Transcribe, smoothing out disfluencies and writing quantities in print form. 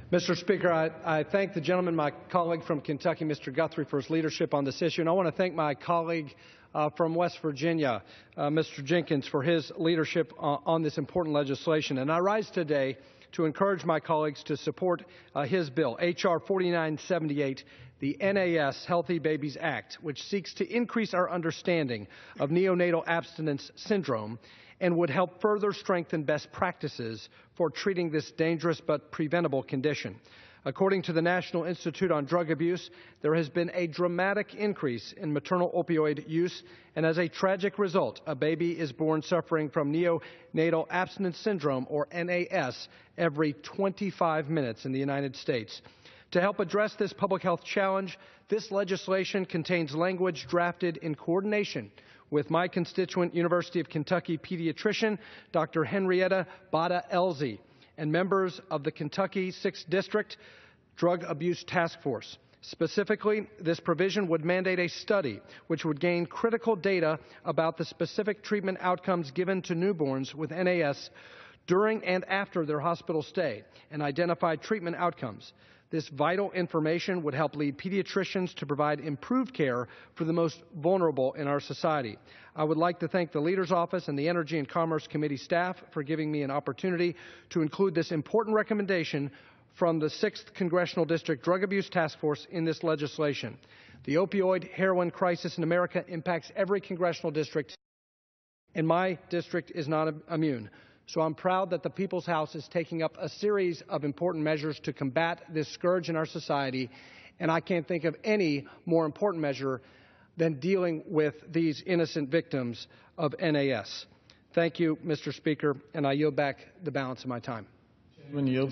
Mr. Speaker, I thank the gentleman, my colleague from Kentucky, Mr. Guthrie, for his leadership on this issue, and I want to thank my colleague from West Virginia, Mr. Jenkins, for his leadership on this important legislation. And I rise today to encourage my colleagues to support his bill, H.R. 4978, the NAS Healthy Babies Act, which seeks to increase our understanding of neonatal abstinence syndrome and would help further strengthen best practices for treating this dangerous but preventable condition. According to the National Institute on Drug Abuse, there has been a dramatic increase in maternal opioid use, and as a tragic result, a baby is born suffering from neonatal abstinence syndrome, or NAS, every 25 minutes in the United States. To help address this public health challenge, this legislation contains language drafted in coordination with my constituent University of Kentucky Pediatrician, Dr. Henrietta Bada-Ellzy, and members of the Kentucky 6th District Drug Abuse Task Force. Specifically, this provision would mandate a study which would gain critical data about the specific treatment outcomes given to newborns with NAS during and after their hospital stay and identify treatment outcomes. This vital information would help lead pediatricians to provide improved care for the most vulnerable in our society. I would like to thank the Leader's Office and the Energy and Commerce Committee staff for giving me an opportunity to include this important recommendation from the 6th Congressional District Drug Abuse Task Force in this legislation. The opioid heroin crisis in America impacts every congressional district, and my district is not immune. So I'm proud that the People's House is taking up a series of important measures to combat this scourge in our society, and I can't think of any more important measure than dealing with these innocent victims of NAS. Thank you, Mr. Speaker, and I yield back the balance of my time.